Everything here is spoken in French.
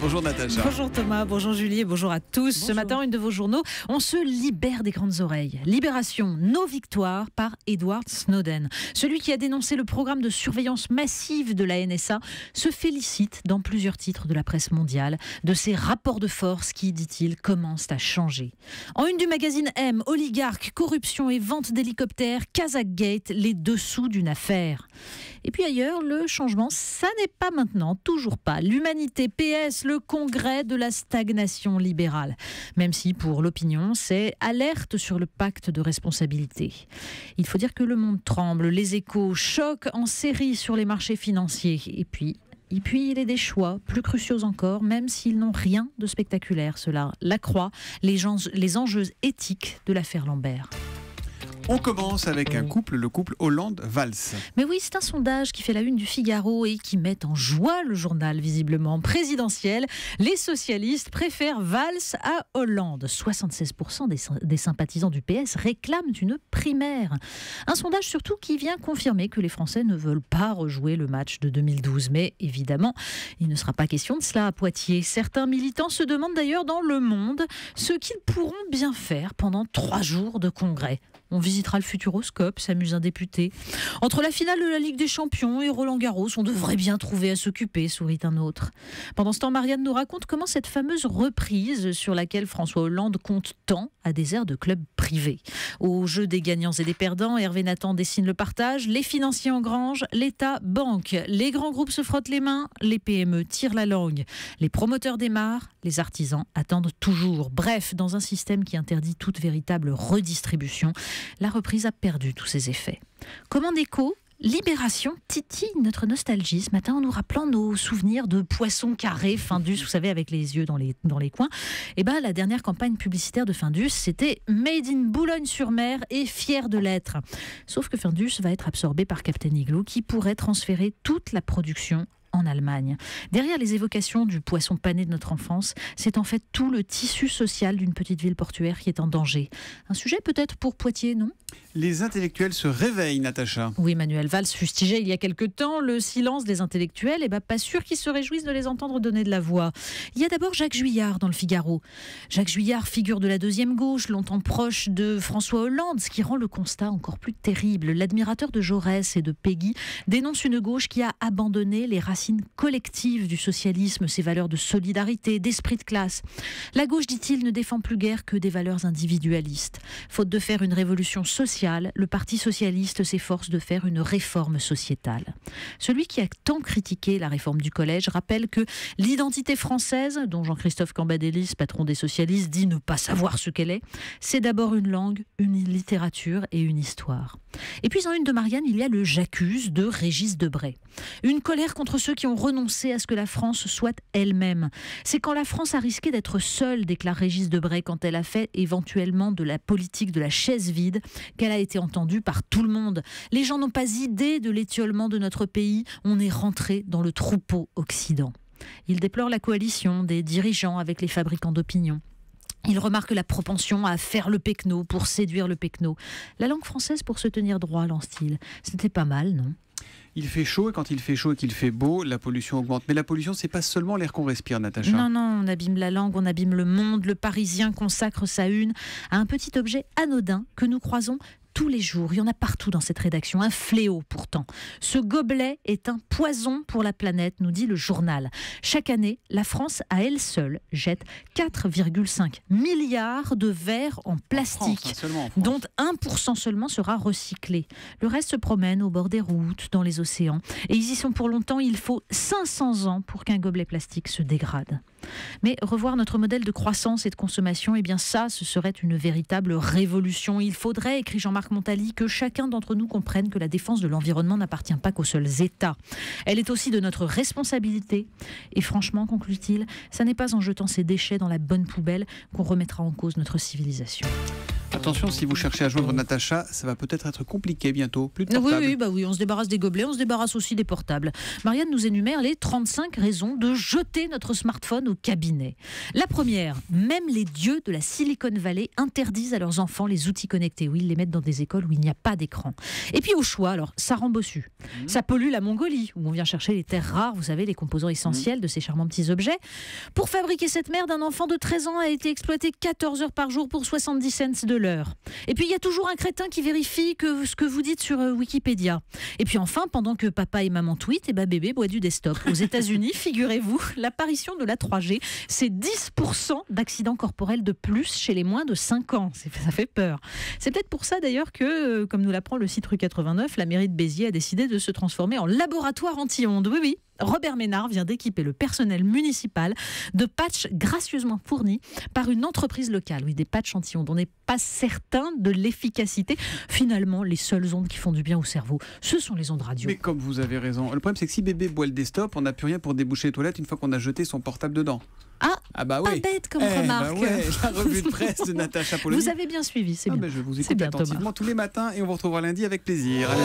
Bonjour Natacha. Bonjour Thomas, bonjour Julie et bonjour à tous. Bonjour. Ce matin, une de vos journaux, on se libère des grandes oreilles. Libération, nos victoires par Edward Snowden. Celui qui a dénoncé le programme de surveillance massive de la NSA se félicite dans plusieurs titres de la presse mondiale de ces rapports de force qui, dit-il, commencent à changer. En une du magazine M, oligarques, corruption et vente d'hélicoptères, Kazakhgate, les dessous d'une affaire. Et puis ailleurs, le changement, ça n'est pas maintenant, toujours pas. L'humanité, PS, le congrès de la stagnation libérale. Même si, pour l'opinion, c'est alerte sur le pacte de responsabilité. Il faut dire que le monde tremble, les échos choquent en série sur les marchés financiers. Et puis, il est des choix plus cruciaux encore, même s'ils n'ont rien de spectaculaire. Cela l'accroît, les enjeux éthiques de l'affaire Lambert. On commence avec un couple, le couple Hollande-Valls. Mais oui, c'est un sondage qui fait la une du Figaro et qui met en joie le journal, visiblement présidentiel. Les socialistes préfèrent Valls à Hollande. 76% des sympathisants du PS réclament une primaire. Un sondage surtout qui vient confirmer que les Français ne veulent pas rejouer le match de 2012. Mais évidemment, il ne sera pas question de cela à Poitiers. Certains militants se demandent d'ailleurs dans Le Monde ce qu'ils pourront bien faire pendant 3 jours de congrès. On visitera le Futuroscope, s'amuse un député. Entre la finale de la Ligue des Champions et Roland-Garros, on devrait bien trouver à s'occuper, sourit un autre. Pendant ce temps, Marianne nous raconte comment cette fameuse reprise sur laquelle François Hollande compte tant a des airs de club privé. Au jeu des gagnants et des perdants, Hervé Nathan dessine le partage, les financiers engrangent, l'État banque, les grands groupes se frottent les mains, les PME tirent la langue, les promoteurs démarrent, les artisans attendent toujours. Bref, dans un système qui interdit toute véritable redistribution, la reprise a perdu tous ses effets. Comme en écho, Libération titille notre nostalgie ce matin en nous rappelant nos souvenirs de poissons carrés Findus, vous savez, avec les yeux dans les coins. Et ben, la dernière campagne publicitaire de Findus, c'était Made in Boulogne-sur-Mer et fier de l'être. Sauf que Findus va être absorbé par Captain Igloo qui pourrait transférer toute la production en Allemagne. Derrière les évocations du poisson pané de notre enfance, c'est en fait tout le tissu social d'une petite ville portuaire qui est en danger. Un sujet peut-être pour Poitiers, non ? Les intellectuels se réveillent, Natacha. Oui, Manuel Valls fustigeait il y a quelque temps le silence des intellectuels. Et pas sûr qu'ils se réjouissent de les entendre donner de la voix. Il y a d'abord Jacques Juillard dans le Figaro. Jacques Juillard, figure de la deuxième gauche, longtemps proche de François Hollande, ce qui rend le constat encore plus terrible. L'admirateur de Jaurès et de Péguy dénonce une gauche qui a abandonné les racines collectives du socialisme, ses valeurs de solidarité, d'esprit de classe. La gauche, dit-il, ne défend plus guère que des valeurs individualistes. Faute de faire une révolution sociale, le Parti socialiste s'efforce de faire une réforme sociétale. Celui qui a tant critiqué la réforme du collège rappelle que l'identité française, dont Jean-Christophe Cambadélis, patron des socialistes, dit ne pas savoir ce qu'elle est, c'est d'abord une langue, une littérature et une histoire. Et puis en une de Marianne, il y a le J'accuse de Régis Debray. Une colère contre ceux qui ont renoncé à ce que la France soit elle-même. C'est quand la France a risqué d'être seule, déclare Régis Debray, quand elle a fait éventuellement de la politique de la chaise vide, qu'elle a été entendue par tout le monde. Les gens n'ont pas idée de l'étiolement de notre pays. On est rentré dans le troupeau Occident. Il déplore la coalition des dirigeants avec les fabricants d'opinion. Il remarque la propension à faire le pecno pour séduire le pecno. La langue française pour se tenir droit, lance-t-il. C'était pas mal, non ? Il fait chaud et quand il fait chaud et qu'il fait beau, la pollution augmente. Mais la pollution, c'est pas seulement l'air qu'on respire, Natacha. Non, on abîme la langue, on abîme le monde. Le Parisien consacre sa une à un petit objet anodin que nous croisons tous les jours. Il y en a partout dans cette rédaction, un fléau pourtant. Ce gobelet est un poison pour la planète, nous dit le journal. Chaque année, la France, à elle seule, jette 4,5 milliards de verres en plastique, dont 1% seulement sera recyclé. Le reste se promène au bord des routes, dans les océans. Et ils y sont pour longtemps, il faut 500 ans pour qu'un gobelet plastique se dégrade. Mais revoir notre modèle de croissance et de consommation, eh bien ça, ce serait une véritable révolution. Il faudrait, écrit Jean-Marc Montali, que chacun d'entre nous comprenne que la défense de l'environnement n'appartient pas qu'aux seuls États. Elle est aussi de notre responsabilité. Et franchement, conclut-il, ça n'est pas en jetant ces déchets dans la bonne poubelle qu'on remettra en cause notre civilisation. Attention, si vous cherchez à joindre Natacha, ça va peut-être être compliqué bientôt. Plus de portable. Oui, on se débarrasse des gobelets, on se débarrasse aussi des portables. Marianne nous énumère les 35 raisons de jeter notre smartphone au cabinet. La première, même les dieux de la Silicon Valley interdisent à leurs enfants les outils connectés. Oui, ils les mettent dans des écoles où il n'y a pas d'écran. Et puis au choix, alors, ça rend bossu. Ça pollue la Mongolie, où on vient chercher les terres rares, vous savez, les composants essentiels de ces charmants petits objets. Pour fabriquer cette merde, un enfant de 13 ans a été exploité 14 heures par jour pour 70 cents de l'heure. Et puis il y a toujours un crétin qui vérifie ce que vous dites sur Wikipédia. Et puis enfin, pendant que papa et maman tweetent, bébé boit du desktop. Aux États-Unis, figurez-vous, l'apparition de la 3G, c'est 10% d'accidents corporels de plus chez les moins de 5 ans. Ça fait peur. C'est peut-être pour ça d'ailleurs que, comme nous l'apprend le site Rue 89, la mairie de Béziers a décidé de se transformer en laboratoire anti-ondes. Oui. Robert Ménard vient d'équiper le personnel municipal de patchs gracieusement fournis par une entreprise locale. Oui, des patchs anti-ondes. On n'est pas certain de l'efficacité. Finalement, les seules ondes qui font du bien au cerveau, ce sont les ondes radio. Mais comme vous avez raison. Le problème, c'est que si bébé boit le desktop, on n'a plus rien pour déboucher les toilettes une fois qu'on a jeté son portable dedans. Ah bah oui. Pas bête comme remarque. La revue de presse de Natacha Polony. Vous avez bien suivi, c'est bien. Je vous écoute attentivement tous les matins et on vous retrouvera lundi avec plaisir. Allez.